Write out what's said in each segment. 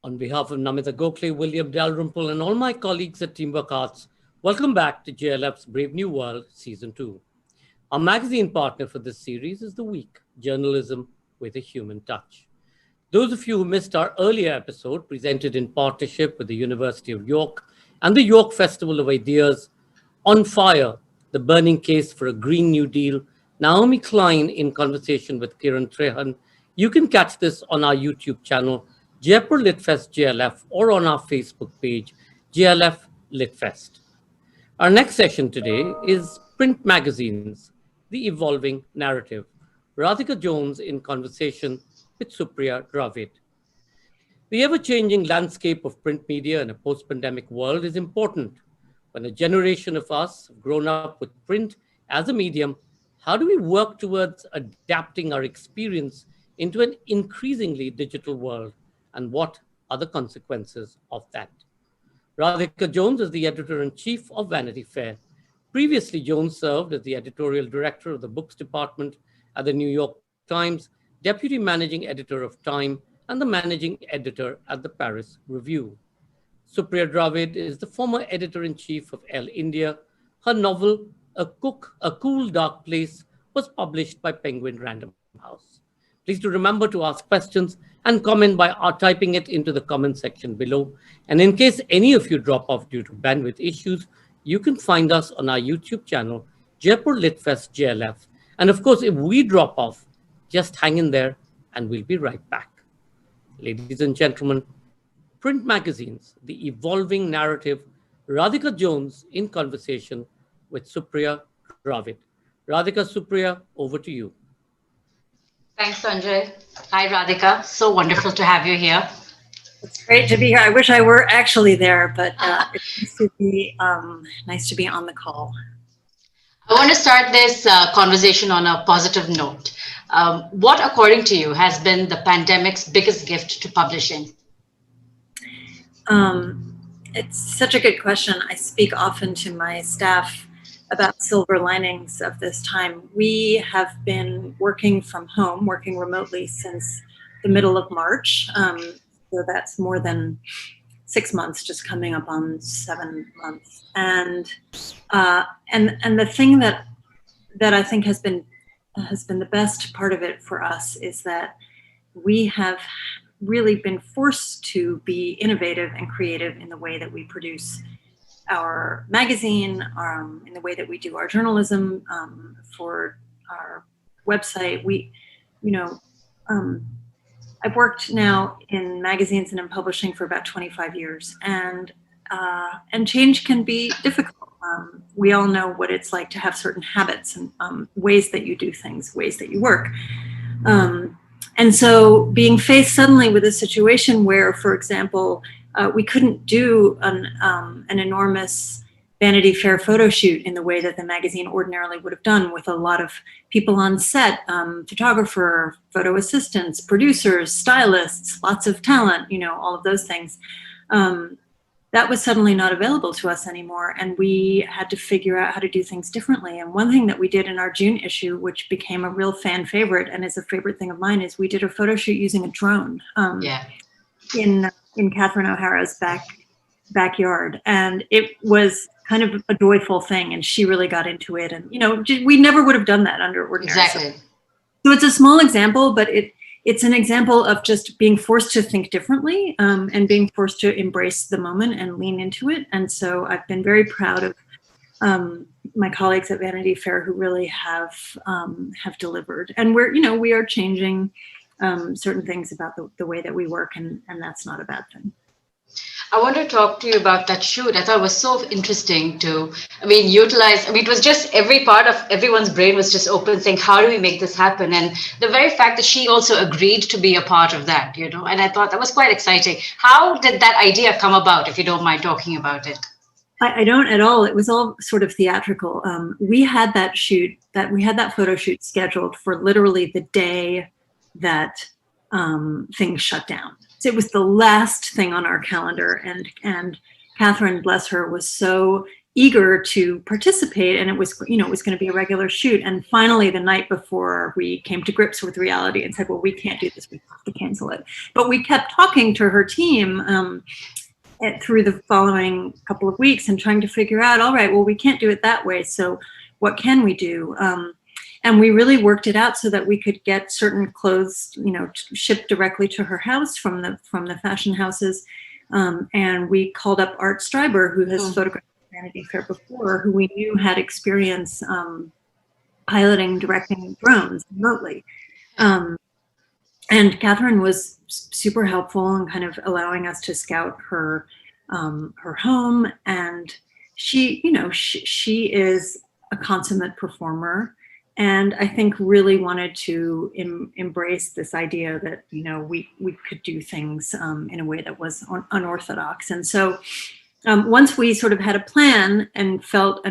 On behalf of Namita Gokhale, William Dalrymple, and all my colleagues at Teamwork Arts, welcome back to JLF's Brave New World Season 2. Our magazine partner for this series is The Week, Journalism with a Human Touch. Those of you who missed our earlier episode, presented in partnership with the University of York and the York Festival of Ideas, On Fire, the burning case for a Green New Deal, Naomi Klein in conversation with Kiran Trehan, you can catch this on our YouTube channel, Jaipur Litfest JLF, or on our Facebook page, JLF Litfest. Our next session today is Print Magazines, the Evolving Narrative. Radhika Jones in conversation with Supriya Dravid. The ever-changing landscape of print media in a post-pandemic world is important. When a generation of us have grown up with print as a medium, how do we work towards adapting our experience into an increasingly digital world? And what are the consequences of that? Radhika Jones is the editor-in-chief of Vanity Fair. Previously, Jones served as the editorial director of the books department at the New York Times, deputy managing editor of Time, and the managing editor at the Paris Review. Supriya Dravid is the former editor-in-chief of Elle India. Her novel, A Cool Dark Place, was published by Penguin Random House. Please do remember to ask questions and comment by typing it into the comment section below. And in case any of you drop off due to bandwidth issues, you can find us on our YouTube channel, Jaipur Litfest JLF. And of course, if we drop off, just hang in there and we'll be right back. Ladies and gentlemen, Print Magazines, the Evolving Narrative, Radhika Jones in conversation with Supriya Dravid. Radhika, Supriya, over to you. Thanks, Sanjay. Hi, Radhika. So wonderful to have you here. It's great to be here. I wish I were actually there, but it's nice to be on the call. I want to start this conversation on a positive note. What, according to you, has been the pandemic's biggest gift to publishing? It's such a good question. I speak often to my staff about silver linings of this time. We have been working from home, working remotely since the middle of March. So that's more than 6 months, just coming up on 7 months. And the thing that I think has been the best part of it for us is that we have really been forced to be innovative and creative in the way that we produce our magazine, in the way that we do our journalism, for our website. I've worked now in magazines and in publishing for about 25 years, and change can be difficult. We all know what it's like to have certain habits and ways that you do things, ways that you work. And so being faced suddenly with a situation where, for example, we couldn't do an enormous Vanity Fair photo shoot in the way that the magazine ordinarily would have done, with a lot of people on set, photographer, photo assistants, producers, stylists, lots of talent, all of those things. That was suddenly not available to us anymore, and we had to figure out how to do things differently. And one thing that we did in our June issue, which became a real fan favorite and is a favorite thing of mine, is we did a photo shoot using a drone. In Catherine O'Hara's backyard, and it was kind of a joyful thing, and she really got into it, and we never would have done that under ordinary. Exactly. So it's a small example, but it's an example of just being forced to think differently, and being forced to embrace the moment and lean into it. And so I've been very proud of my colleagues at Vanity Fair who really have delivered, and we are changing certain things about the way that we work, and that's not a bad thing. I want to talk to you about that shoot. I thought it was so interesting to, utilize, it was just every part of everyone's brain was just open, saying, how do we make this happen? And the very fact that she also agreed to be a part of that, and I thought that was quite exciting. How did that idea come about, if you don't mind talking about it? I don't at all. It was all sort of theatrical. We had that photo shoot scheduled for literally the day that things shut down. So it was the last thing on our calendar, and Catherine, bless her, was so eager to participate, and it was, it was going to be a regular shoot. And finally, the night before, we came to grips with reality and said, well, we can't do this, we have to cancel it. But we kept talking to her team through the following couple of weeks and trying to figure out, all right, well, we can't do it that way, so what can we do? And we really worked it out so that we could get certain clothes, shipped directly to her house from the fashion houses. And we called up Art Streiber, who has photographed Vanity Fair before, who we knew had experience piloting, directing drones remotely. And Catherine was super helpful in kind of allowing us to scout her home. And she is a consummate performer, and I think really wanted to embrace this idea that we could do things in a way that was unorthodox. And so once we sort of had a plan and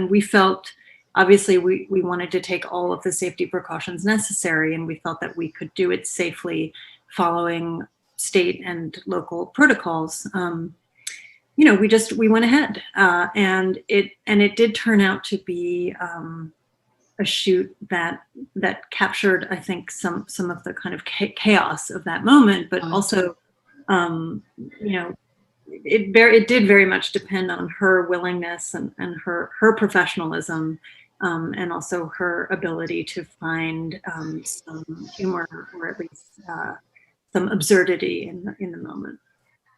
we felt obviously we wanted to take all of the safety precautions necessary, and we felt that we could do it safely following state and local protocols. We went ahead, and it did turn out to be a shoot that captured, I think, some of the kind of chaos of that moment, but also, it did very much depend on her willingness and her professionalism, and also her ability to find some humor, or at least some absurdity in the moment.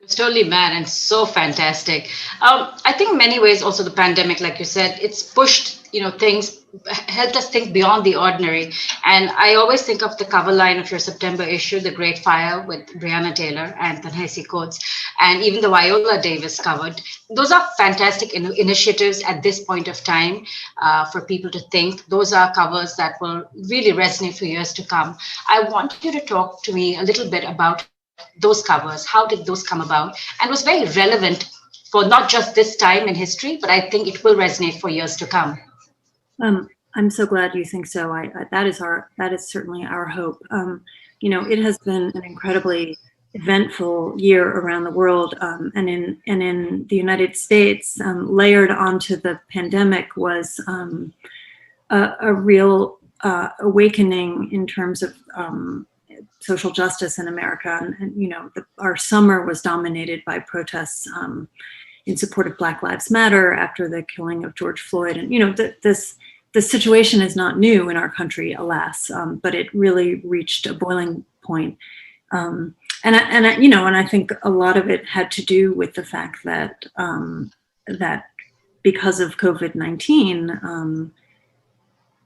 It's totally mad and so fantastic. I think in many ways also the pandemic, like you said, it's pushed, things, helped us think beyond the ordinary. And I always think of the cover line of your September issue, The Great Fire, with Breonna Taylor and Ta-Nehisi Coates, and even the Viola Davis covered. Those are fantastic initiatives at this point of time for people to think. Those are covers that will really resonate for years to come. I want you to talk to me a little bit about those covers. How did those come about? And was very relevant for not just this time in history, but I think it will resonate for years to come. I'm so glad you think so. That is certainly our hope. It has been an incredibly eventful year around the world, and in the United States, layered onto the pandemic was a real awakening in terms of social justice in America. And our summer was dominated by protests in support of Black Lives Matter after the killing of George Floyd. And the situation is not new in our country, alas, but it really reached a boiling point. And I think a lot of it had to do with the fact that because of COVID-19,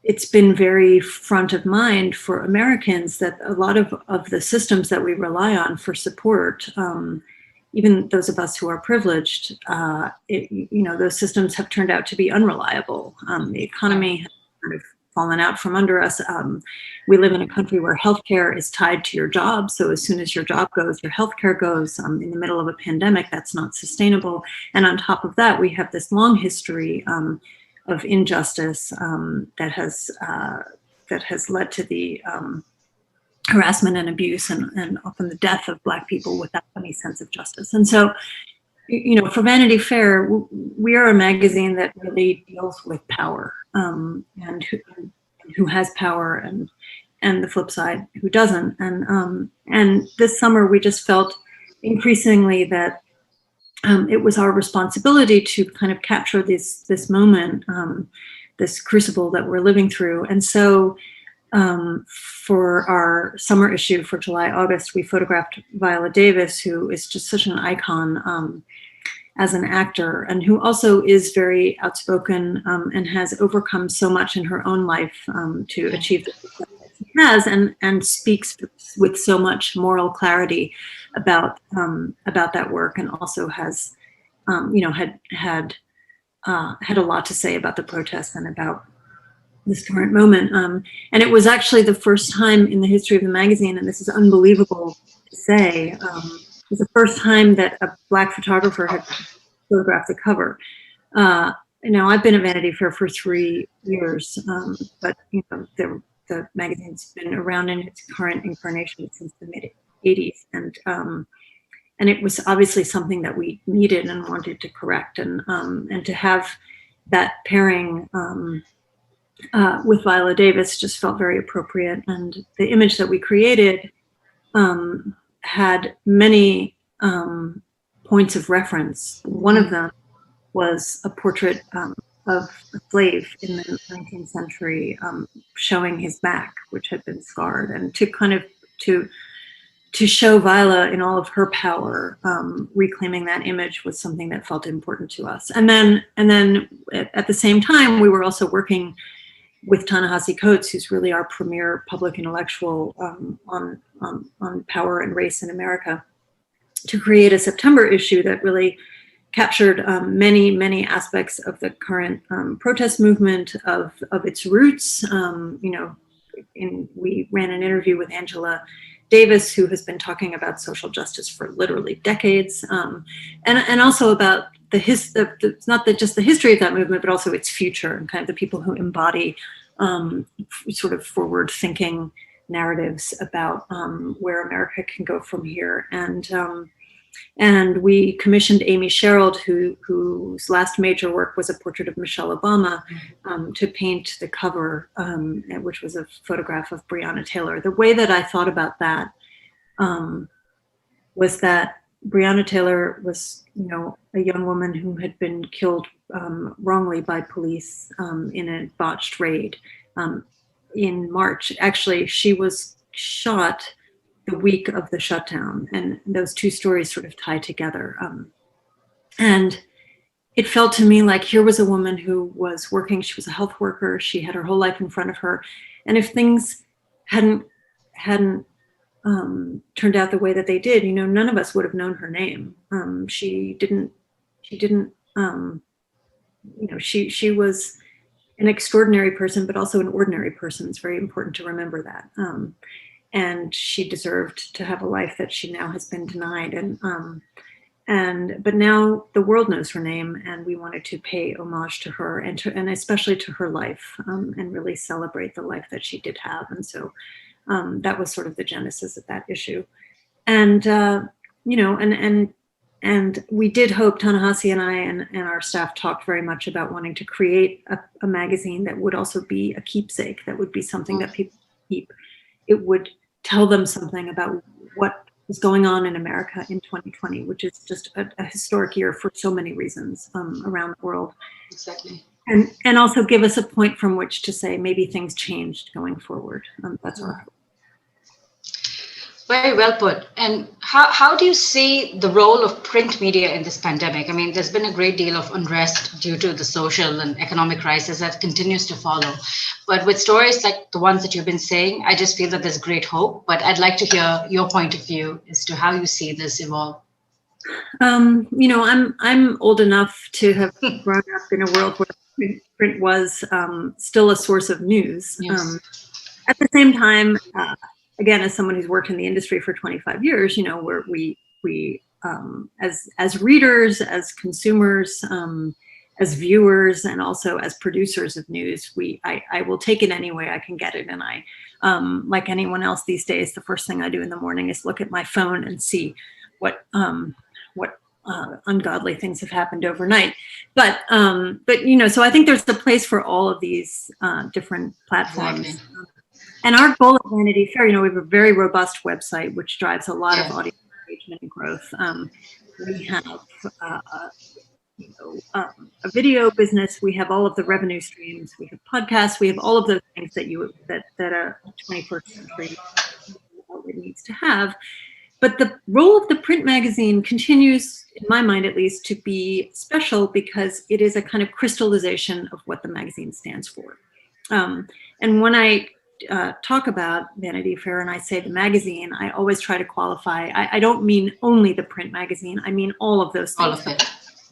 it's been very front of mind for Americans that a lot of the systems that we rely on for support, even those of us who are privileged, those systems have turned out to be unreliable. The economy has kind of fallen out from under us. We live in a country where healthcare is tied to your job. So as soon as your job goes, your healthcare goes. In the middle of a pandemic, that's not sustainable. And on top of that, we have this long history of injustice that has led to the harassment and abuse and often the death of Black people without any sense of justice. And so, for Vanity Fair, we are a magazine that really deals with power, and who has power, and the flip side, who doesn't. And this summer, we just felt increasingly that it was our responsibility to kind of capture this moment, this crucible that we're living through. And so for our summer issue for July, August, we photographed Viola Davis, who is just such an icon as an actor, and who also is very outspoken and has overcome so much in her own life to achieve the success that she has, and speaks with so much moral clarity about that work, and also has had a lot to say about the protests and about this current moment. And it was actually the first time in the history of the magazine, and this is unbelievable to say, it was the first time that a Black photographer had photographed the cover. I've been at Vanity Fair for 3 years, but the magazine's been around in its current incarnation since the mid-'80s, and it was obviously something that we needed and wanted to correct, and to have that pairing with Viola Davis just felt very appropriate. And the image that we created had many points of reference. One of them was a portrait of a slave in the 19th century, showing his back, which had been scarred, and to kind of to show Viola in all of her power, reclaiming that image was something that felt important to us. And then at the same time, we were also working with Ta-Nehisi Coates, who's really our premier public intellectual on power and race in America, to create a September issue that really captured many aspects of the current protest movement, of its roots. We ran an interview with Angela Davis, who has been talking about social justice for literally decades, and also about not just the history of that movement, but also its future and kind of the people who embody sort of forward-thinking narratives about where America can go from here. And we commissioned Amy Sherald, whose last major work was a portrait of Michelle Obama, to paint the cover, which was a photograph of Breonna Taylor. The way that I thought about that was that Breonna Taylor was, a young woman who had been killed wrongly by police in a botched raid in March. Actually, she was shot the week of the shutdown, and those two stories sort of tie together. And it felt to me like here was a woman who was working. She was a health worker. She had her whole life in front of her, and if things hadn't turned out the way that they did, none of us would have known her name. She was an extraordinary person, but also an ordinary person. It's very important to remember that. And she deserved to have a life that she now has been denied. But now the world knows her name, and we wanted to pay homage to her and especially to her life, and really celebrate the life that she did have. And so that was sort of the genesis of that issue. And and we did hope, Ta-Nehisi and I and our staff talked very much about wanting to create a magazine that would also be a keepsake, that would be something that people keep. It would tell them something about what is going on in America in 2020, which is just a historic year for so many reasons around the world. Exactly. And also give us a point from which to say maybe things changed going forward. That's our hope. Very well put. And how do you see the role of print media in this pandemic? I mean, there's been a great deal of unrest due to the social and economic crisis that continues to follow. But with stories like the ones that you've been saying, I just feel that there's great hope. But I'd like to hear your point of view as to how you see this evolve. I'm old enough to have grown up in a world where print was still a source of news. Yes. At the same time, again, as someone who's worked in the industry for 25 years, where we as readers, as consumers, as viewers, and also as producers of news, I will take it any way I can get it. And I, like anyone else these days, the first thing I do in the morning is look at my phone and see what ungodly things have happened overnight. But so I think there's a place for all of these different platforms. Exactly. And our goal at Vanity Fair, we have a very robust website, which drives a lot of audience engagement and growth. We have a video business. We have all of the revenue streams. We have podcasts. We have all of those things that a 21st century outlet needs to have. But the role of the print magazine continues, in my mind at least, to be special because it is a kind of crystallization of what the magazine stands for. And when I talk about Vanity Fair and I say the magazine, I always try to qualify. I don't mean only the print magazine. I mean all of those things. All of it.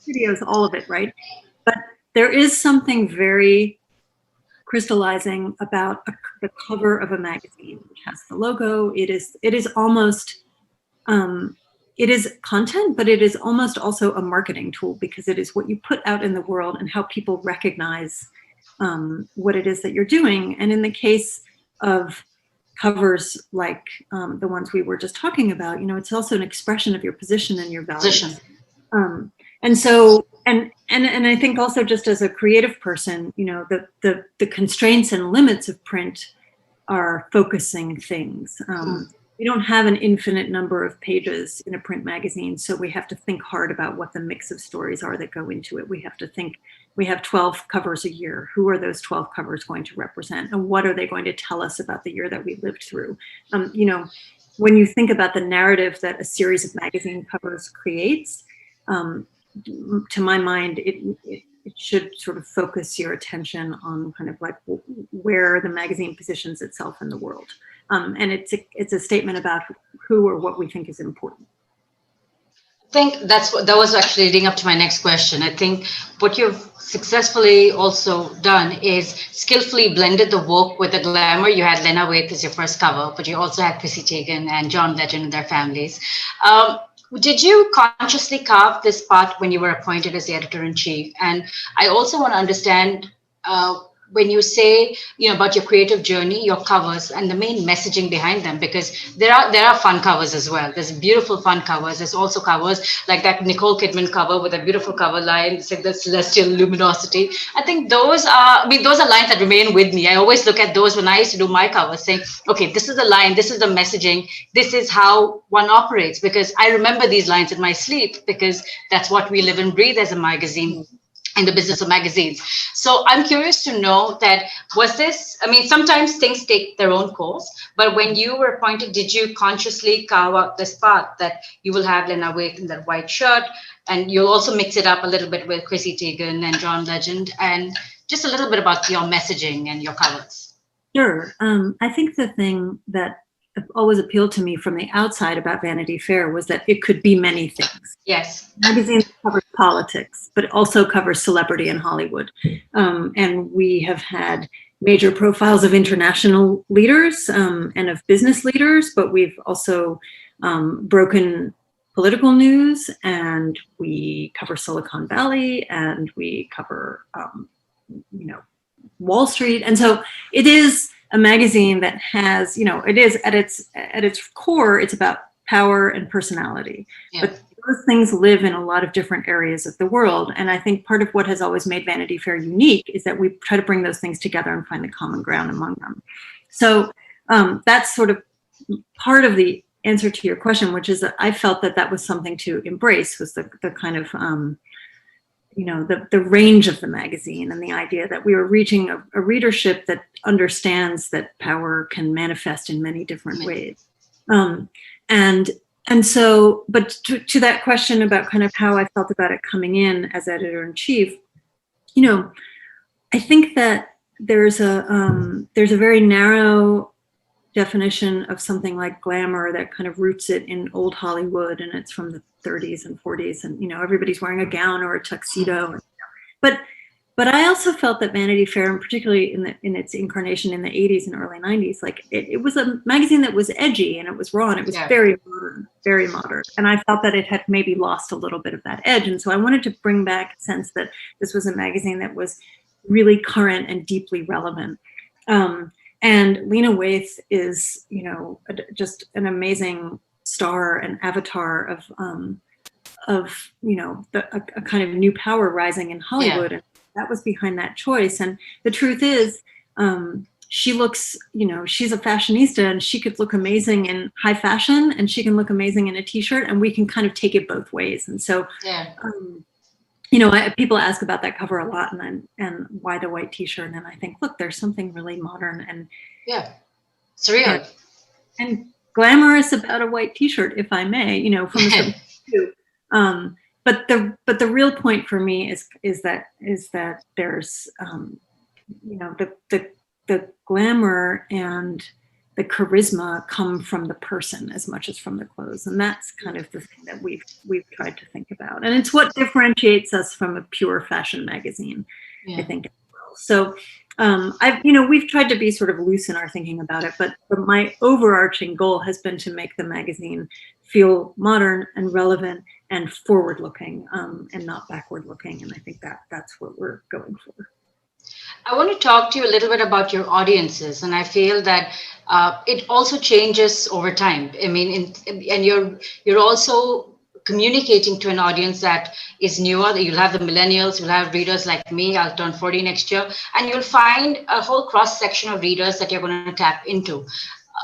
Videos, all of it, right? But there is something very crystallizing about the cover of a magazine, which has the logo. It is almost, it is content, but it is almost also a marketing tool because it is what you put out in the world and how people recognize what it is that you're doing. And in the case of covers like the ones we were just talking about, it's also an expression of your position and your values. Position. And so, and and I think also just as a creative person, the constraints and limits of print are focusing things. We don't have an infinite number of pages in a print magazine, so we have to think hard about what the mix of stories are that go into it. We have to think, we have 12 covers a year. Who are those 12 covers going to represent? And what are they going to tell us about the year that we lived through? When you think about the narrative that a series of magazine covers creates, to my mind, it should sort of focus your attention on kind of like where the magazine positions itself in the world. And it's a statement about who or what we think is important. I think that was actually leading up to my next question. I think what you've successfully also done is skillfully blended the work with the glamour. You had Lena Waithe as your first cover, but you also had Chrissy Teigen and John Legend and their families. Did you consciously carve this part when you were appointed as the editor-in-chief? And I also want to understand when you say, about your creative journey, your covers and the main messaging behind them, because there are fun covers as well. There's beautiful fun covers. There's also covers like that Nicole Kidman cover with a beautiful cover line, it's like the celestial luminosity. I think those are lines that remain with me. I always look at those when I used to do my covers, saying, okay, this is the line, this is the messaging, this is how one operates, because I remember these lines in my sleep, because that's what we live and breathe as a magazine, in the business of magazines. So I'm curious to know that, sometimes things take their own course, but when you were appointed, did you consciously carve out this part that you will have Lena Waithe in that white shirt, and you'll also mix it up a little bit with Chrissy Teigen and John Legend, and just a little bit about your messaging and your covers? Sure. I think the thing that always appealed to me from the outside about Vanity Fair was that it could be many things. Yes. Magazine covers politics, but it also covers celebrity and Hollywood. And we have had major profiles of international leaders and of business leaders, but we've also broken political news, and we cover Silicon Valley, and we cover, Wall Street. And so it is a magazine that has, it is at its core, it's about power and personality. Yeah. But those things live in a lot of different areas of the world. And I think part of what has always made Vanity Fair unique is that we try to bring those things together and find the common ground among them. So that's sort of part of the answer to your question, which is that I felt that was something to embrace, was the kind of the range of the magazine, and the idea that we were reaching a readership that understands that power can manifest in many different ways. And so, but to that question about kind of how I felt about it coming in as editor-in-chief, I think that there's a very narrow definition of something like glamour that kind of roots it in old Hollywood, and it's from the 30s and 40s, and everybody's wearing a gown or a tuxedo. But I also felt that Vanity Fair, and particularly in its incarnation in the 80s and early 90s, like it was a magazine that was edgy, and it was raw, and it was very modern, very modern. And I felt that it had maybe lost a little bit of that edge. And so I wanted to bring back a sense that this was a magazine that was really current and deeply relevant. And Lena Waithe is, just an amazing star and avatar of a kind of new power rising in Hollywood. Yeah. And that was behind that choice. And the truth is, she looks, she's a fashionista, and she could look amazing in high fashion, and she can look amazing in a t-shirt, and we can kind of take it both ways. And so, people ask about that cover a lot, and why the white t-shirt, and I think, look, there's something really modern and surreal and glamorous about a white t-shirt, if I may, from a certain view. But the real point for me is that there's the glamour and the charisma come from the person as much as from the clothes, and that's kind of the thing that we've tried to think about, and it's what differentiates us from a pure fashion magazine, I think. So we've tried to be sort of loose in our thinking about it, but my overarching goal has been to make the magazine feel modern and relevant and forward-looking, and not backward-looking, and I think that's what we're going for. I want to talk to you a little bit about your audiences, and I feel that it also changes over time. I mean, and you're also communicating to an audience that is newer. That you'll have the millennials, you'll have readers like me. I'll turn 40 next year, and you'll find a whole cross section of readers that you're going to tap into.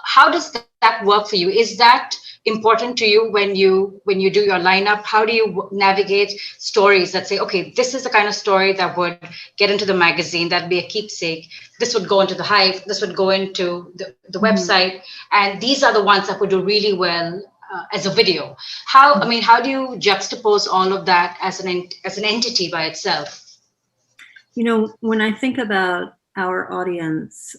How does that work for you? Is that important to you when you do your lineup? How do you navigate stories that say, okay, this is the kind of story that would get into the magazine, that'd be a keepsake, this would go into the Hive, this would go into the website, and these are the ones that would do really well as a video? How do you juxtapose all of that as an entity by itself? When I think about our audience,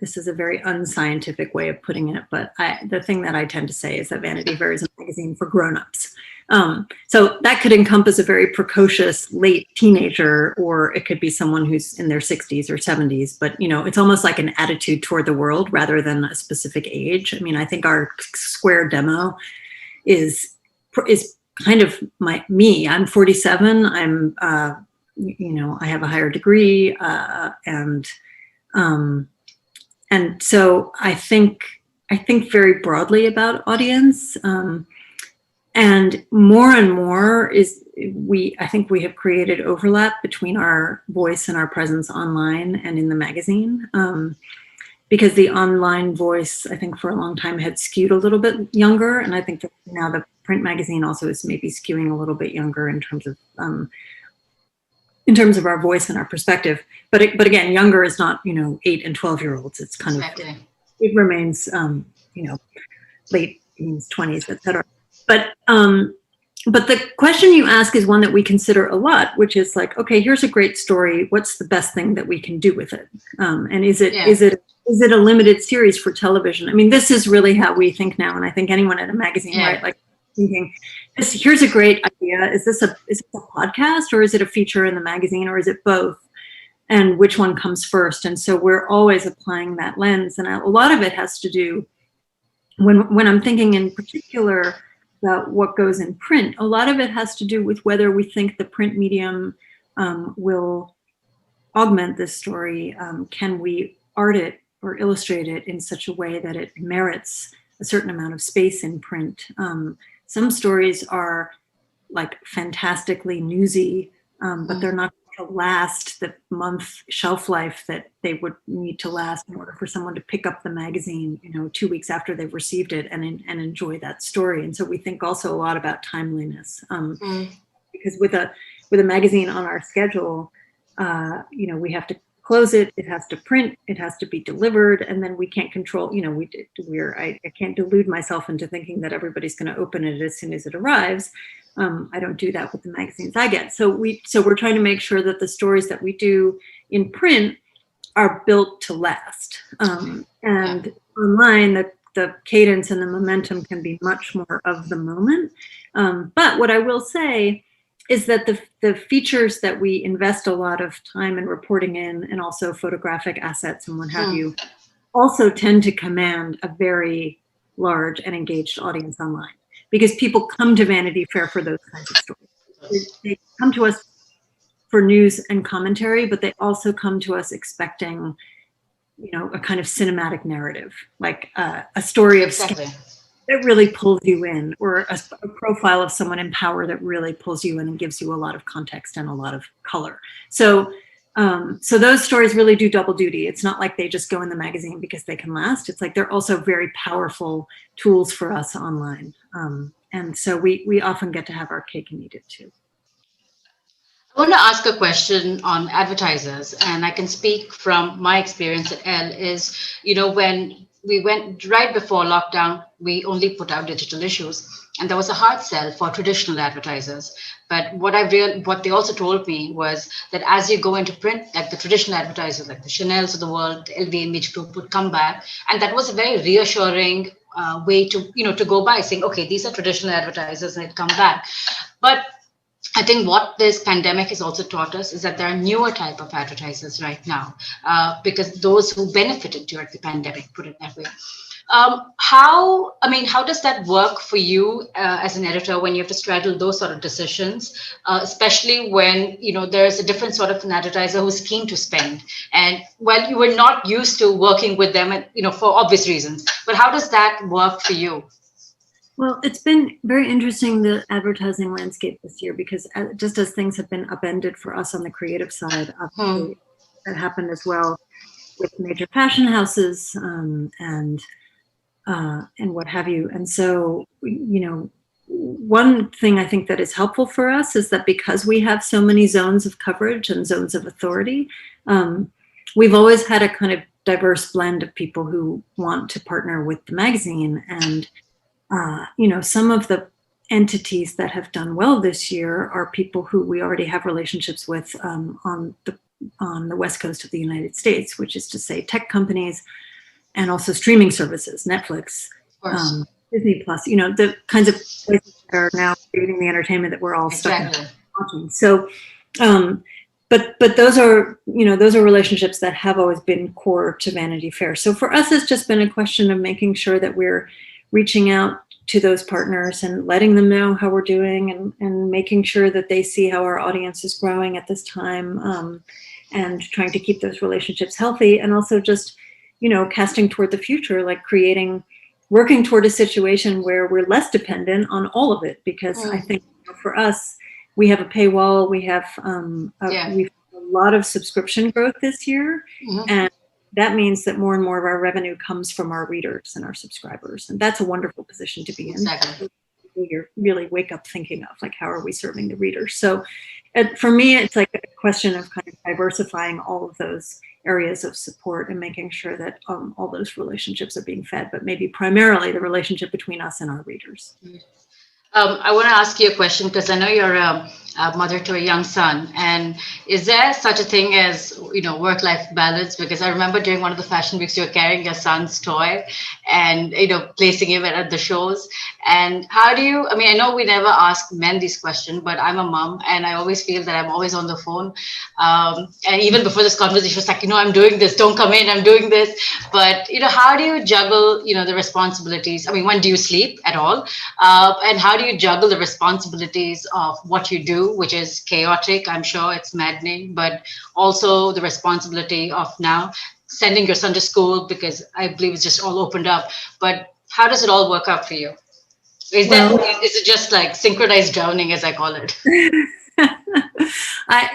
this is a very unscientific way of putting it, but the thing that I tend to say is that Vanity Fair is a magazine for grown-ups. So that could encompass a very precocious late teenager, or it could be someone who's in their 60s or 70s, but it's almost like an attitude toward the world rather than a specific age. I think our square demo is kind of me. I'm 47. I'm, I have a higher degree, and so I think very broadly about audience, and more I think we have created overlap between our voice and our presence online and in the magazine, because the online voice, I think for a long time had skewed a little bit younger, and I think that now the print magazine also is maybe skewing a little bit younger in terms of our voice and our perspective. But again, younger is not, 8 and 12-year-olds. It's kind of, it remains, late teens, 20s, et cetera. But the question you ask is one that we consider a lot, which is like, okay, here's a great story. What's the best thing that we can do with it? And is it a limited series for television? This is really how we think now. And I think anyone at a magazine, right? Like thinking, here's a great idea. Is this a podcast, or is it a feature in the magazine, or is it both? And which one comes first? And so we're always applying that lens. And a lot of it has to do, when I'm thinking in particular about what goes in print, a lot of it has to do with whether we think the print medium will augment this story. Can we art it or illustrate it in such a way that it merits a certain amount of space in print? Some stories are like fantastically newsy, but they're not going to last the month shelf life that they would need to last in order for someone to pick up the magazine, 2 weeks after they've received it and enjoy that story. And so we think also a lot about timeliness, because with a magazine on our schedule, we have to close it, it has to print, it has to be delivered, and then we can't control, I can't delude myself into thinking that everybody's going to open it as soon as it arrives. I don't do that with the magazines I get. So we're trying to make sure that the stories that we do in print are built to last. And online, the cadence and the momentum can be much more of the moment. But what I will say is that the features that we invest a lot of time in reporting in, and also photographic assets and what have you, also tend to command a very large and engaged audience online, because people come to Vanity Fair for those kinds of stories. They come to us for news and commentary, but they also come to us expecting, a kind of cinematic narrative, like a story of Exactly. that really pulls you in, or a profile of someone in power that really pulls you in and gives you a lot of context and a lot of color. So those stories really do double duty. It's not like they just go in the magazine because they can last. It's like they're also very powerful tools for us online. And so we often get to have our cake and eat it too. I want to ask a question on advertisers, and I can speak from my experience at Elle is, when we went right before lockdown, we only put out digital issues, and there was a hard sell for traditional advertisers. But what they also told me was that as you go into print, like the traditional advertisers, like the Chanels of the world, the LVMH group would come back, and that was a very reassuring way to go by, saying, okay, these are traditional advertisers, and they'd come back. But I think what this pandemic has also taught us is that there are newer type of advertisers right now, because those who benefited during the pandemic, put it that way. How does that work for you as an editor when you have to straddle those sort of decisions, especially when, there's a different sort of an advertiser who's keen to spend, and you were not used to working with them, and, for obvious reasons, but how does that work for you? Well, it's been very interesting, the advertising landscape this year, because just as things have been upended for us on the creative side, Hmm. obviously that happened as well with major fashion houses, and what have you. And so, one thing I think that is helpful for us is that because we have so many zones of coverage and zones of authority, we've always had a kind of diverse blend of people who want to partner with the magazine. And some of the entities that have done well this year are people who we already have relationships with, on the West Coast of the United States, which is to say tech companies and also streaming services, Netflix, Of course. Disney Plus, the kinds of places that are now creating the entertainment that we're all stuck in watching. So, but those are relationships that have always been core to Vanity Fair. So for us, it's just been a question of making sure that we're reaching out to those partners and letting them know how we're doing, and making sure that they see how our audience is growing at this time, and trying to keep those relationships healthy, and also just casting toward the future, like working toward a situation where we're less dependent on all of it, because I think for us, we have a paywall, we have we've a lot of subscription growth this year, and that means that more and more of our revenue comes from our readers and our subscribers, and that's a wonderful position to be in. Exactly. You really wake up thinking of, like, how are we serving the readers? So for me, it's like a question of kind of diversifying all of those areas of support and making sure that all those relationships are being fed, but maybe primarily the relationship between us and our readers. I want to ask you a question, because I know you're a mother to a young son. And is there such a thing as, work-life balance? Because I remember during one of the fashion weeks, you were carrying your son's toy and, placing him at the shows. And how do you, I know we never ask men this question, but I'm a mom and I always feel that I'm always on the phone. And even before this conversation, was like, I'm doing this, don't come in, I'm doing this. But, how do you juggle, the responsibilities? When do you sleep at all? And how do you juggle the responsibilities of what you do, which is chaotic? I'm sure it's maddening, but also the responsibility of now sending your son to school, because I believe it's just all opened up. But how does it all work out for you? Is it just like synchronized drowning, as I call it? I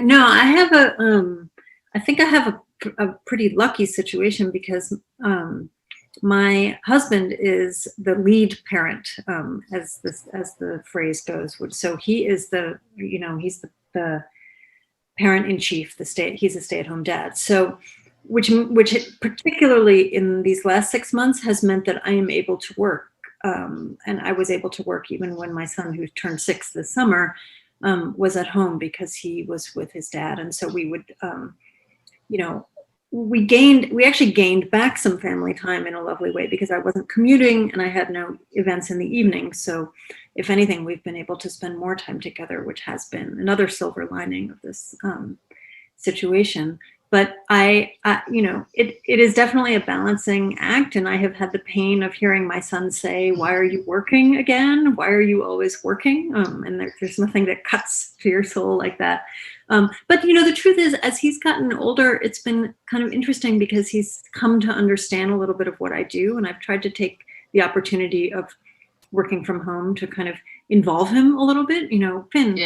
think I have a pretty lucky situation, because my husband is the lead parent, as the phrase goes. So he is he's the parent in chief. He's a stay-at-home dad. So, which particularly in these last 6 months has meant that I am able to work, and I was able to work even when my son, who turned 6 this summer, was at home because he was with his dad, and so we would, we actually gained back some family time in a lovely way, because I wasn't commuting and I had no events in the evening. So if anything, we've been able to spend more time together, which has been another silver lining of this situation. But it is definitely a balancing act. And I have had the pain of hearing my son say, "Why are you working again? Why are you always working?" And there's nothing that cuts to your soul like that. But the truth is, as he's gotten older, it's been kind of interesting, because he's come to understand a little bit of what I do. And I've tried to take the opportunity of working from home to kind of involve him a little bit. Finn,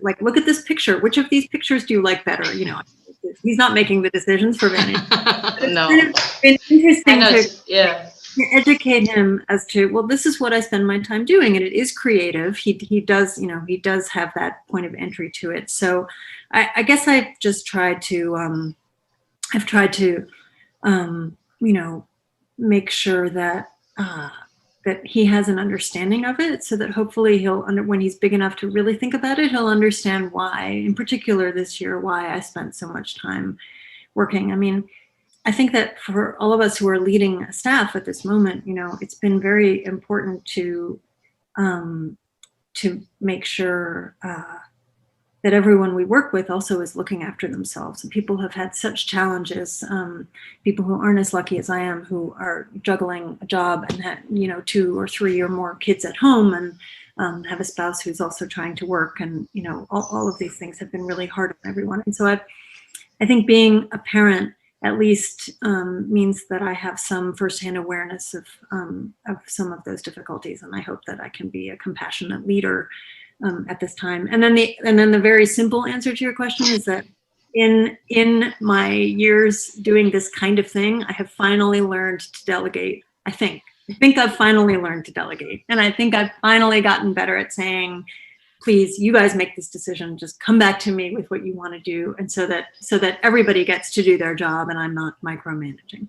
like, look at this picture. Which of these pictures do you like better? He's not making the decisions for Vanity. No. It's been interesting to educate him as to, well, this is what I spend my time doing, and it is creative. He does have that point of entry to it. So I guess I've just tried to make sure that that he has an understanding of it, so that hopefully when he's big enough to really think about it, he'll understand why, in particular this year, why I spent so much time working. I think that for all of us who are leading a staff at this moment, it's been very important to make sure that everyone we work with also is looking after themselves. And people have had such challenges, people who aren't as lucky as I am, who are juggling a job and have, 2 or 3 or more kids at home, and have a spouse who's also trying to work. And, all of these things have been really hard on everyone. And so I think being a parent at least means that I have some firsthand awareness of some of those difficulties, and I hope that I can be a compassionate leader at this time. And then the very simple answer to your question is that in my years doing this kind of thing, I have finally learned to delegate. I think I've finally learned to delegate, and I think I've finally gotten better at saying, please, you guys make this decision. Just come back to me with what you want to do, and so that everybody gets to do their job, and I'm not micromanaging.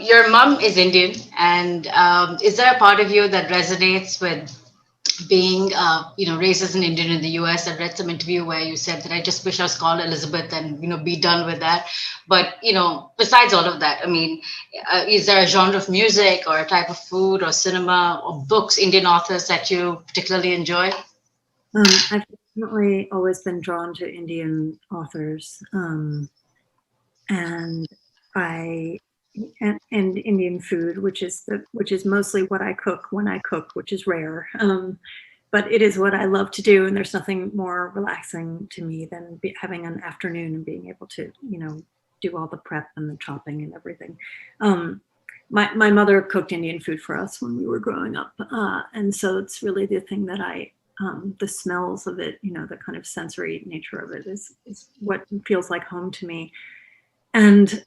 Your mom is Indian, and is there a part of you that resonates with being, raised as an Indian in the US? I read some interview where you said that I just wish I was called Elizabeth and, be done with that. But, besides all of that, I mean, is there a genre of music or a type of food or cinema or books, Indian authors that you particularly enjoy? I've definitely always been drawn to Indian authors, and Indian food, which is mostly what I cook when I cook, which is rare. But it is what I love to do, and there's nothing more relaxing to me than having an afternoon and being able to, do all the prep and the chopping and everything. My mother cooked Indian food for us when we were growing up, and so it's really the thing that the smells of it, the kind of sensory nature of it is what feels like home to me. And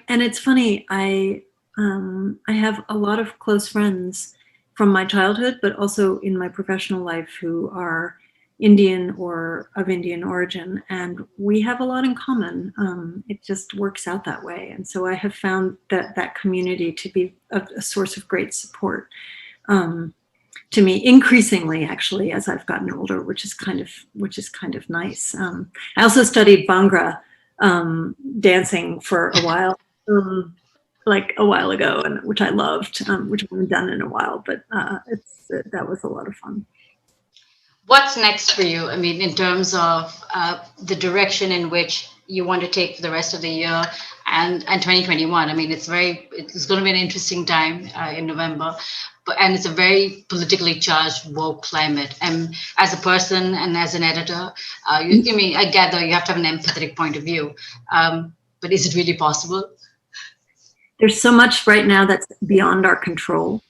it's funny, I have a lot of close friends from my childhood, but also in my professional life, who are Indian or of Indian origin, and we have a lot in common. It just works out that way. And so I have found that community to be a source of great support to me, increasingly, actually, as I've gotten older, which is kind of nice. I also studied Bhangra dancing for a while, like a while ago, and which I loved, which I haven't done in a while, but that was a lot of fun. What's next for you? I mean, in terms of the direction in which you want to take for the rest of the year and 2021. I mean, it's going to be an interesting time in November, and it's a very politically charged woke climate. And as a person and as an editor, I gather you have to have an empathetic point of view. But is it really possible? There's so much right now that's beyond our control.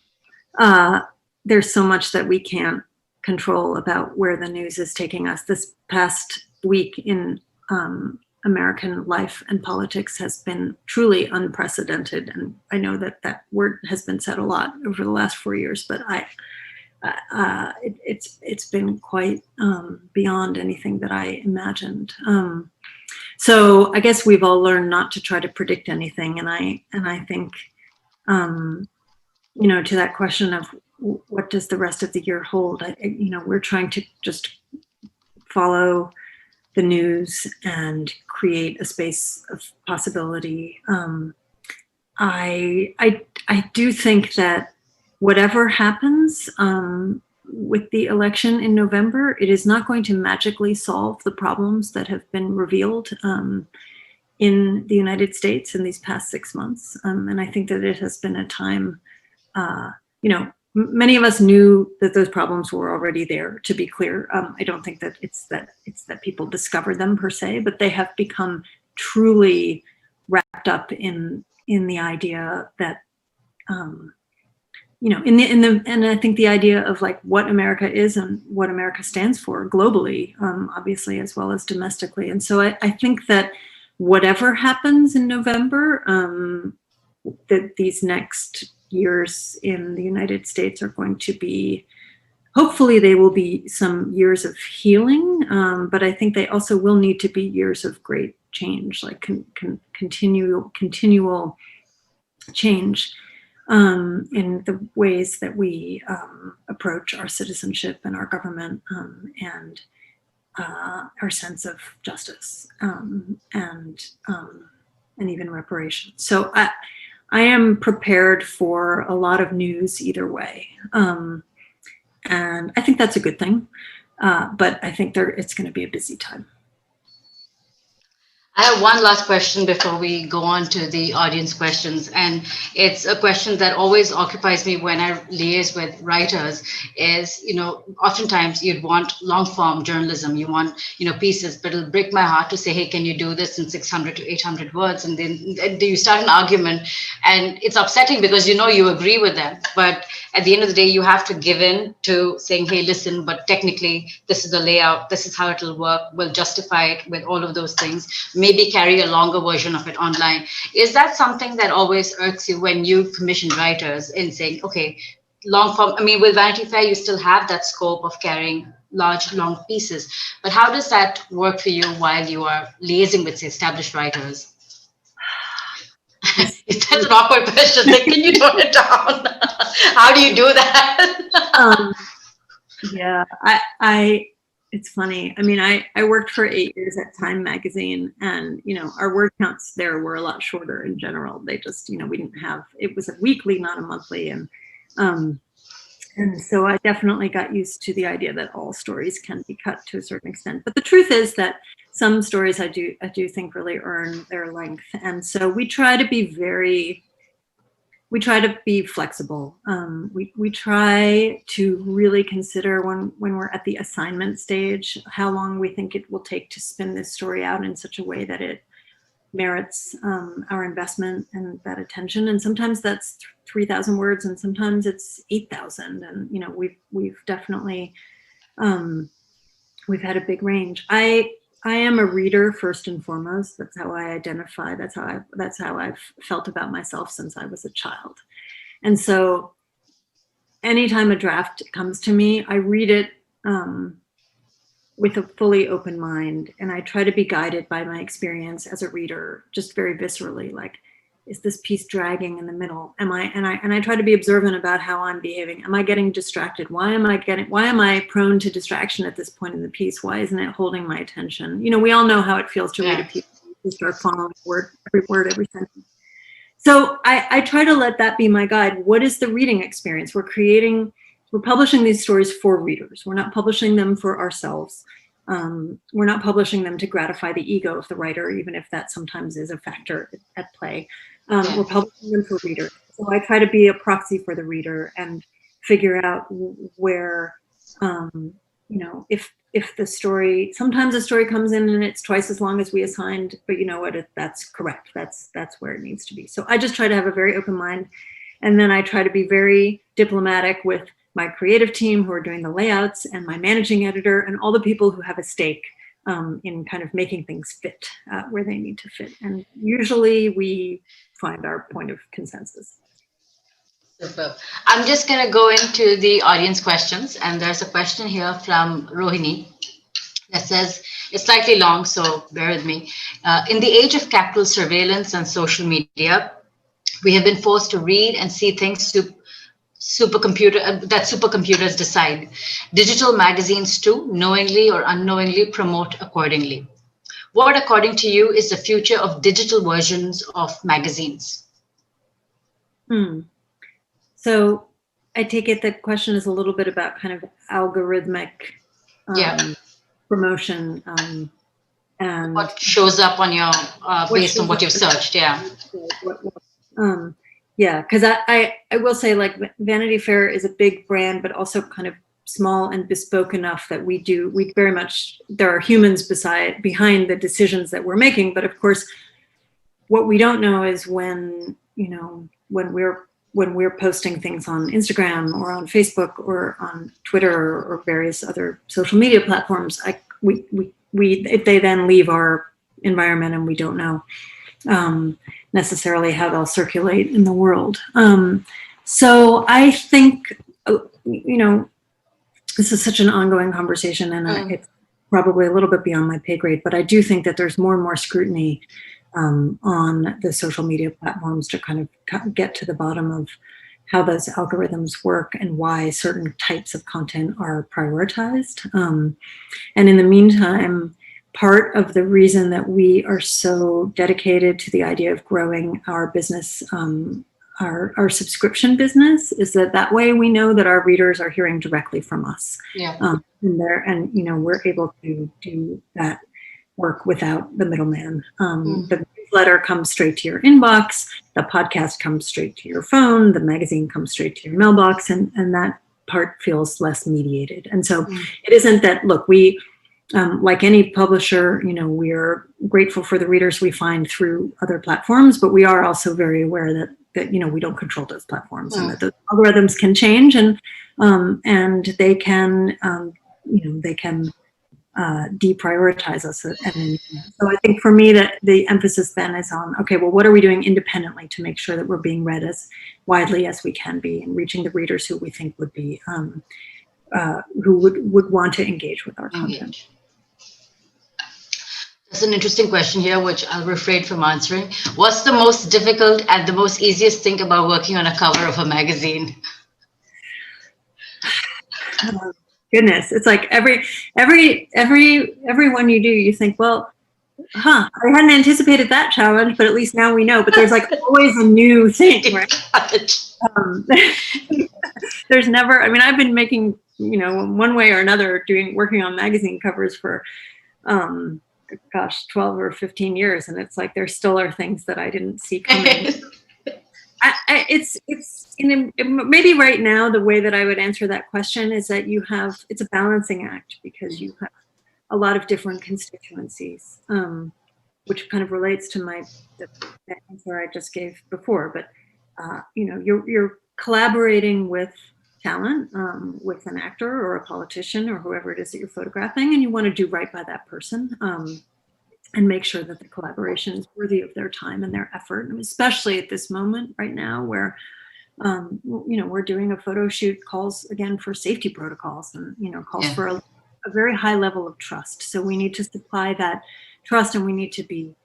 There's so much that we can't control about where the news is taking us. This past week in American life and politics has been truly unprecedented, and I know that word has been said a lot over the last 4 years, but it's been quite beyond anything that I imagined. So I guess we've all learned not to try to predict anything, and I think to that question of what does the rest of the year hold, we're trying to just follow the news and create a space of possibility. I do think that whatever happens with the election in November, it is not going to magically solve the problems that have been revealed in the United States in these past 6 months. And I think that it has been a time, many of us knew that those problems were already there, to be clear. I don't think that it's that people discovered them per se, but they have become truly wrapped up in the idea that, and I think the idea of like what America is and what America stands for globally, obviously, as well as domestically. And so I think that whatever happens in November, that these next years in the United States are going to be, hopefully they will be some years of healing, but I think they also will need to be years of great change, like continual change in the ways that we approach our citizenship and our government and our sense of justice and even reparations. So I am prepared for a lot of news either way. And I think that's a good thing. But I think it's going to be a busy time. I have one last question before we go on to the audience questions, and it's a question that always occupies me when I liaise with writers. Is, oftentimes you'd want long form journalism, you want pieces, but it'll break my heart to say, hey, can you do this in 600 to 800 words, and then you start an argument, and it's upsetting because you agree with them, but at the end of the day you have to give in to saying, hey, listen, but technically this is the layout, this is how it'll work, we'll justify it with all of those things, maybe carry a longer version of it online. Is that something that always irks you when you commission writers in saying, okay, long form? I mean, with Vanity Fair, you still have that scope of carrying large, long pieces. But how does that work for you while you are liaising with, say, established writers? That's an awkward question. Like, can you tone it down? How do you do that? Yeah, I it's funny. I mean, I worked for 8 years at Time magazine, and our word counts there were a lot shorter in general. They just, we didn't have, it was a weekly, not a monthly, and so I definitely got used to the idea that all stories can be cut to a certain extent. But the truth is that some stories I do think really earn their length, and so we try to be flexible. We try to really consider when we're at the assignment stage, how long we think it will take to spin this story out in such a way that it merits our investment and that attention. And sometimes that's 3,000 words, and sometimes it's 8,000. And we've definitely we've had a big range. I am a reader first and foremost. That's how I identify. That's how I've felt about myself since I was a child. And so anytime a draft comes to me, I read it with a fully open mind, and I try to be guided by my experience as a reader, just very viscerally, like, is this piece dragging in the middle? And I try to be observant about how I'm behaving. Am I getting distracted? Why am I prone to distraction at this point in the piece? Why isn't it holding my attention? We all know how it feels to read a piece. You start following every word, every sentence. So I try to let that be my guide. What is the reading experience? We're publishing these stories for readers. We're not publishing them for ourselves. We're not publishing them to gratify the ego of the writer, even if that sometimes is a factor at play. We're publishing them for readers. So I try to be a proxy for the reader and figure out where, if the story, sometimes a story comes in and it's twice as long as we assigned, but you know what, that's correct. That's where it needs to be. So I just try to have a very open mind. And then I try to be very diplomatic with my creative team who are doing the layouts, and my managing editor, and all the people who have a stake in kind of making things fit where they need to fit. And usually we find our point of consensus. Super. I'm just going to go into the audience questions, and there's a question here from Rohini that says, it's slightly long, so bear with me. In the age of capital surveillance and social media, we have been forced to read and see things that supercomputers decide. Digital magazines too, knowingly or unknowingly, promote accordingly. What, according to you, is the future of digital versions of magazines? So I take it the question is a little bit about kind of algorithmic promotion. And what shows up on your, based on what you've searched, Yeah, because I will say, like, Vanity Fair is a big brand, but also kind of small and bespoke enough that we very much, there are humans behind the decisions that we're making. But of course, what we don't know is when we're posting things on Instagram or on Facebook or on Twitter or various other social media platforms, if they then leave our environment and we don't know necessarily how they'll circulate in the world. So I think, this is such an ongoing conversation, and it's probably a little bit beyond my pay grade, but I do think that there's more and more scrutiny on the social media platforms to kind of get to the bottom of how those algorithms work and why certain types of content are prioritized. And in the meantime, part of the reason that we are so dedicated to the idea of growing our business, our subscription business, is that way we know that our readers are hearing directly from us. Yeah. And we're able to do that work without the middleman. The newsletter comes straight to your inbox, the podcast comes straight to your phone, the magazine comes straight to your mailbox, and that part feels less mediated. And so it isn't that, look, we, like any publisher, we're grateful for the readers we find through other platforms, but we are also very aware that we don't control those platforms and that those algorithms can change and they can deprioritize us at any time. So I think for me that the emphasis then is on, okay, well, what are we doing independently to make sure that we're being read as widely as we can be and reaching the readers who we think would be, who would want to engage with our content. That's an interesting question here, which I'll refrain from answering. What's the most difficult and the most easiest thing about working on a cover of a magazine? Goodness, it's like every one you do, you think, well, I hadn't anticipated that challenge, but at least now we know. But there's like always a new thing, right? There's never. I mean, I've been making, one way or another, working on magazine covers for, 12 or 15 years, and it's like there still are things that I didn't see coming. Maybe right now the way that I would answer that question is that it's a balancing act because you have a lot of different constituencies, which kind of relates to the answer I just gave before. But you're collaborating with talent, with an actor or a politician or whoever it is that you're photographing, and you want to do right by that person. And make sure that the collaboration is worthy of their time and their effort, and especially at this moment right now where, we're doing a photo shoot, calls again for safety protocols and, calls for a very high level of trust. So we need to supply that trust, and we need to be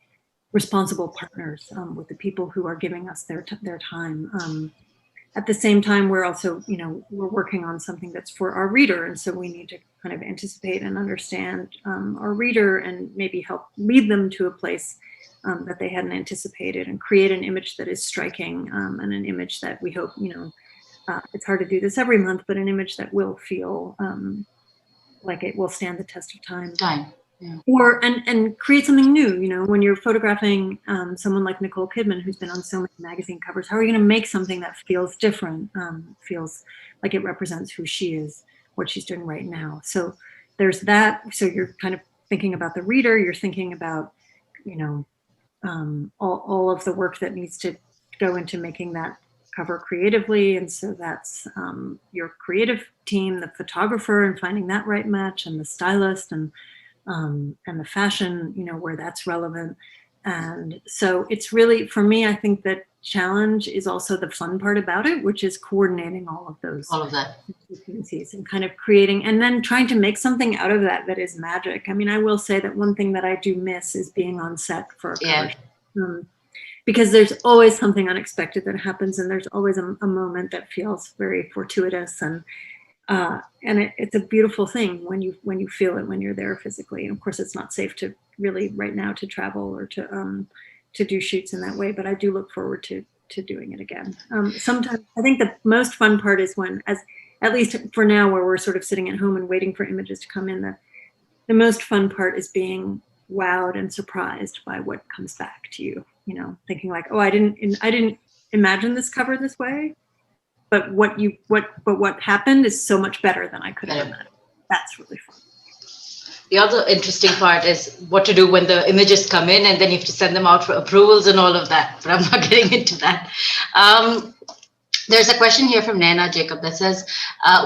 responsible partners with the people who are giving us their time. At the same time, we're also, we're working on something that's for our reader. And so we need to kind of anticipate and understand our reader and maybe help lead them to a place that they hadn't anticipated and create an image that is striking and an image that we hope, it's hard to do this every month, but an image that will feel like it will stand the test of time. Yeah. Or and create something new. When you're photographing someone like Nicole Kidman, who's been on so many magazine covers, how are you going to make something that feels different, feels like it represents who she is, what she's doing right now? So there's that. So you're kind of thinking about the reader. You're thinking about, all of the work that needs to go into making that cover creatively. And so that's your creative team, the photographer, and finding that right match, and the stylist, and the fashion, where that's relevant. And so it's really, for me, I think that challenge is also the fun part about it, which is coordinating all of that and kind of creating, and then trying to make something out of that is magic. I mean, I will say that one thing that I do miss is being on set for a cover. Because there's always something unexpected that happens, and there's always a moment that feels very fortuitous, and it's a beautiful thing when you feel it when you're there physically. And of course, it's not safe to really right now to travel or to do shoots in that way, but I do look forward to doing it again. Sometimes I think the most fun part is when, at least for now, where we're sort of sitting at home and waiting for images to come in, the most fun part is being wowed and surprised by what comes back to you. Thinking like, oh, I didn't imagine this cover this way. But what happened is so much better than I could have imagined. That's really fun. The other interesting part is what to do when the images come in, and then you have to send them out for approvals and all of that. But I'm not getting into that. There's a question here from Naina Jacob that says,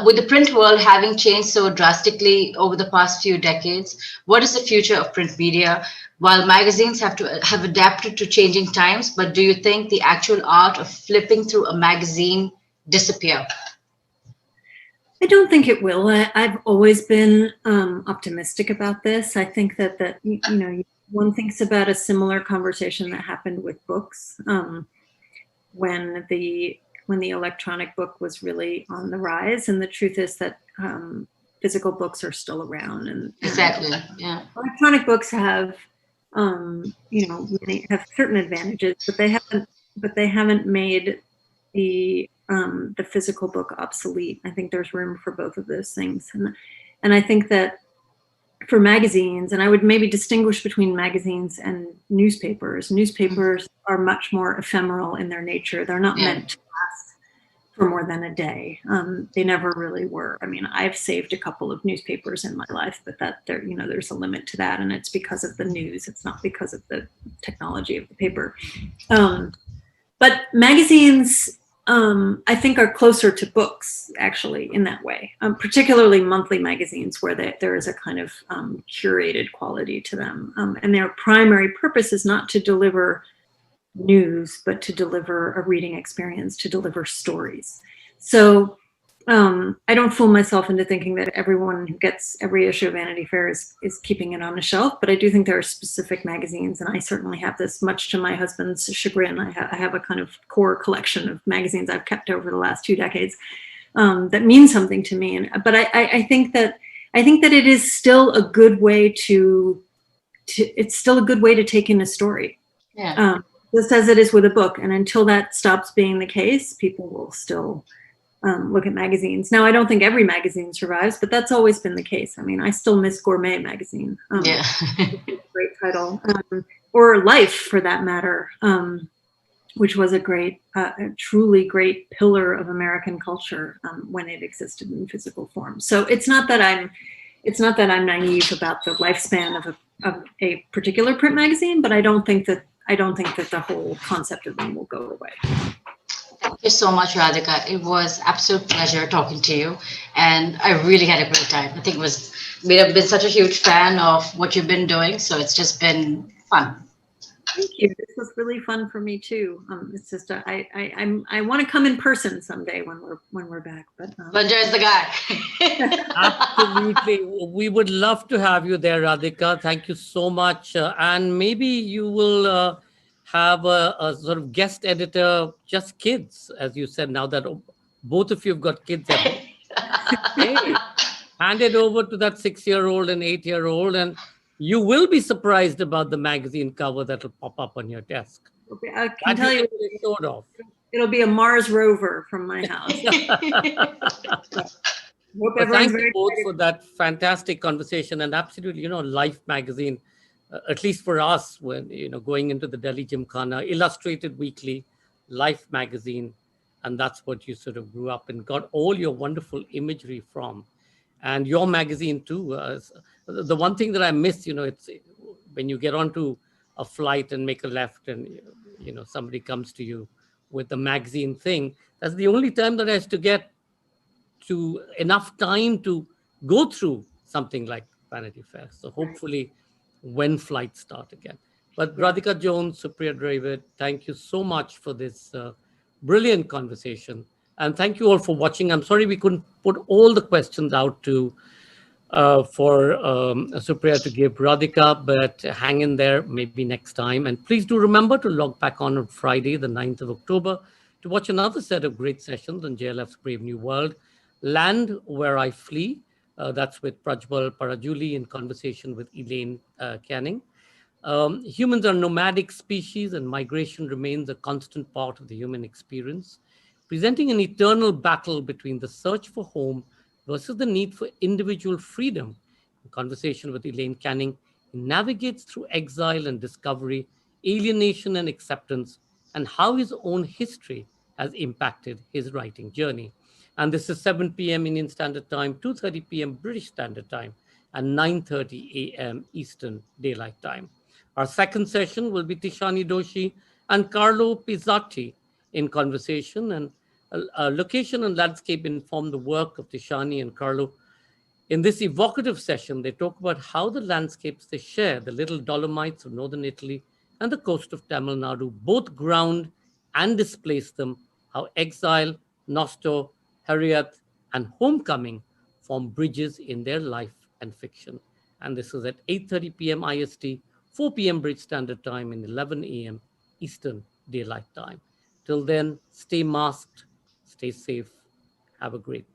with the print world having changed so drastically over the past few decades, what is the future of print media? While magazines have adapted to changing times, but do you think the actual art of flipping through a magazine disappear? I don't think it will. I've always been optimistic about this. I think that one thinks about a similar conversation that happened with books when the electronic book was really on the rise, and the truth is that physical books are still around. And exactly, yeah. Electronic books have really have certain advantages, but they haven't made the physical book obsolete. I think there's room for both of those things, and I think that for magazines, and I would maybe distinguish between magazines and newspapers. Newspapers are much more ephemeral in their nature. They're not meant to last for more than a day. They never really were. I mean, I've saved a couple of newspapers in my life, but there's a limit to that, and it's because of the news. It's not because of the technology of the paper. But magazines, I think, are closer to books, actually, in that way, particularly monthly magazines where there is a kind of curated quality to them. And their primary purpose is not to deliver news, but to deliver a reading experience, to deliver stories. So I don't fool myself into thinking that everyone who gets every issue of Vanity Fair is keeping it on the shelf, but I do think there are specific magazines, and I certainly have this, much to my husband's chagrin. I have a kind of core collection of magazines I've kept over the last 2 decades that mean something to me. But I think that it is still a good way to take in a story. Yeah. Just as it is with a book, and until that stops being the case, people will still look at magazines. Now, I don't think every magazine survives, but that's always been the case. I mean, I still miss Gourmet magazine. Great title. Or Life, for that matter, which was a truly great pillar of American culture when it existed in physical form. So it's not that I'm naive about the lifespan of a particular print magazine, but I don't think that the whole concept of them will go away. Thank you so much, Radhika. It was absolute pleasure talking to you, and I really had a great time. I think I've been such a huge fan of what you've been doing, so it's just been fun. Thank you. This was really fun for me too. It's just I want to come in person someday when we're back. But Banjar is the guy. Absolutely, we would love to have you there, Radhika. Thank you so much, and maybe you will have a sort of guest editor, just kids, as you said. Now that both of you have got kids at home, hey, hand it over to that 6-year-old and 8-year-old, and you will be surprised about the magazine cover that will pop up on your desk. I can tell you, sort of. It'll be a Mars rover from my house. Thank you both for that fantastic conversation, and absolutely, Life magazine, at least for us, when going into the Delhi Gymkhana, illustrated weekly, Life magazine, and that's what you sort of grew up and got all your wonderful imagery from. And your magazine too. The one thing that I miss, it's when you get onto a flight and make a left, and somebody comes to you with the magazine thing. That's the only time that I have to get to enough time to go through something like Vanity Fair. So hopefully, when flights start again. But Radhika Jones, Supriya Dravid, thank you so much for this brilliant conversation. And thank you all for watching. I'm sorry we couldn't put all the questions out for Supriya to give Radhika, but hang in there, maybe next time. And please do remember to log back on Friday, the 9th of October, to watch another set of great sessions on JLF's Brave New World, Land Where I Flee. That's with Prajwal Parajuli in conversation with Elaine Canning. Humans are nomadic species, and migration remains a constant part of the human experience, presenting an eternal battle between the search for home versus the need for individual freedom. In conversation with Elaine Canning, he navigates through exile and discovery, alienation and acceptance, and how his own history has impacted his writing journey. And this is 7 p.m. Indian Standard Time, 2:30 p.m. British Standard Time, and 9:30 a.m. Eastern Daylight Time. Our second session will be Tishani Doshi and Carlo Pizzatti in conversation, and location and landscape inform the work of Tishani and Carlo. In this evocative session, they talk about how the landscapes they share, the little Dolomites of northern Italy and the coast of Tamil Nadu, both ground and displace them, how exile, Nostor, Harriet, and homecoming form bridges in their life and fiction. And this is at 8:30 p.m. IST, 4 p.m. British Standard Time, and 11 a.m. Eastern Daylight Time. Till then, stay masked, stay safe, have a great day.